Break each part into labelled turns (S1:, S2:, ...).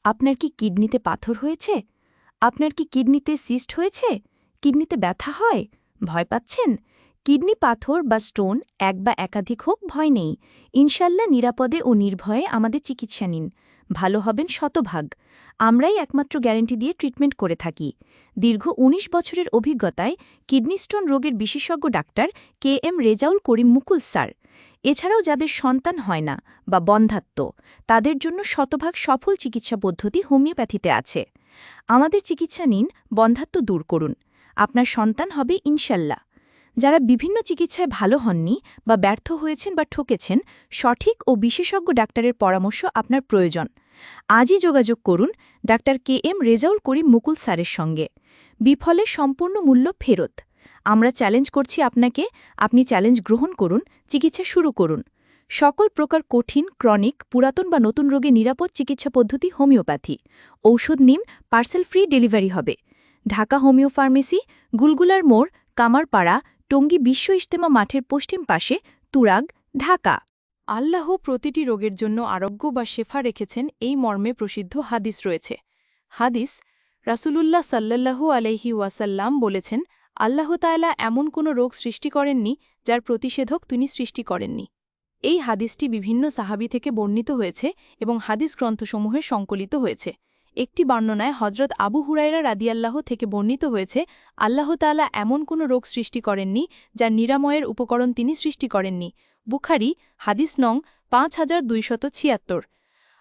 S1: আপনার কি কিডনিতে পাথর হয়েছে? আপনার কি কিডনিতে সিস্ট হয়েছে? কিডনিতে ব্যথা হয়? ভয় পাচ্ছেন? কিডনি পাথর বা স্টোন এক বা একাধিক হোক ভয় নেই। ইনশাল্লাহ নিরাপদে ও নির্ভয়ে আমাদের চিকিৎসা নিন। ভালো হবেন শতভাগ। আমরাই একমাত্র গ্যারান্টি দিয়ে ট্রিটমেন্ট করে থাকি। দীর্ঘ ১৯ বছরের অভিজ্ঞতায় কিডনি স্টোন রোগের বিশেষজ্ঞ ডাক্তার KM রেজাউল করিম মুকুল স্যার। এছাড়াও যাদের সন্তান হয় না বা বন্ধ্যাত্ব, তাদের জন্য শতভাগ সফল চিকিৎসা পদ্ধতি হোমিওপ্যাথিতে আছে। আমাদের চিকিৎসা নিন, বন্ধ্যাত্ব দূর করুন। আপনার সন্তান হবে ইনশাল্লাহ। যারা বিভিন্ন চিকিৎসায় ভালো হননি বা ব্যর্থ হয়েছেন বা ঠকেছেন, সঠিক ও বিশেষজ্ঞ ডাক্তারের পরামর্শ আপনার প্রয়োজন। আজই যোগাযোগ করুন ডাক্তার KM রেজাউল করিম মুকুল স্যারের সঙ্গে। বিফলে সম্পূর্ণ মূল্য ফেরত। আমরা চ্যালেঞ্জ করছি আপনাকে, আপনি চ্যালেঞ্জ গ্রহণ করুন, চিকিৎসা শুরু করুন। সকল প্রকার কঠিন, ক্রনিক, পুরাতন বা নতুন রোগে নিরাপদ চিকিৎসা পদ্ধতি হোমিওপ্যাথি। ঔষধ নিন, পার্সেল ফ্রি ডেলিভারি হবে। ঢাকা হোমিও ফার্মেসি, গুলগুলার মোড়, কামারপাড়া, টঙ্গী বিশ্ব ইজতেমা মাঠের পশ্চিম পাশে, তুরাগ, ঢাকা।
S2: আল্লাহ প্রতিটি রোগের জন্য আরোগ্য বা শেফা রেখেছেন এই মর্মে প্রসিদ্ধ হাদিস রয়েছে। হাদিস রাসূলুল্লাহ সাল্লাল্লাহু আলাইহি ওয়াসাল্লাম বলেছেন, আল্লাহ তাআলা এমন কোনো রোগ সৃষ্টি করেননি যার প্রতিষেধক তিনি সৃষ্টি করেননি। এই হাদিসটি বিভিন্ন সাহাবি থেকে বর্ণিত হয়েছে এবং হাদিস গ্রন্থসমূহে সংকলিত হয়েছে। একটি বর্ণনায় হজরত আবু হুরায়রা রাদিয়াল্লাহ থেকে বর্ণিত হয়েছে, আল্লাহ তাআলা এমন কোনো রোগ সৃষ্টি করেননি যার নিরাময়ের উপকরণ তিনি সৃষ্টি করেননি। বুখারী, হাদিস নং 5276।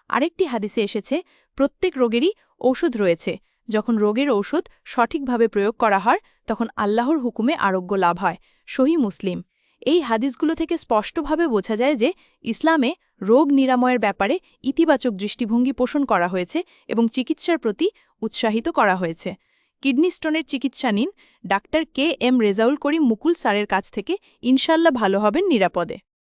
S2: আরেকটি হাদিসে এসেছে, প্রত্যেক রোগেরই ঔষধ রয়েছে। যখন রোগের ঔষধ সঠিকভাবে প্রয়োগ করা হয় তখন আল্লাহর হুকুমে আরোগ্য লাভ হয়। সহিহ মুসলিম। এই হাদিসগুলো থেকে স্পষ্টভাবে বোঝা যায় যে ইসলামে রোগ নিরাময়ের ব্যাপারে ইতিবাচক দৃষ্টিভঙ্গি পোষণ করা হয়েছে এবং চিকিৎসার প্রতি উৎসাহিত করা হয়েছে। কিডনি স্টোনের চিকিৎসা নিন ডাক্তার KM রেজাউল করিম মুকুল স্যারের কাছ থেকে, ইনশাল্লাহ ভালো হবেন নিরাপদে।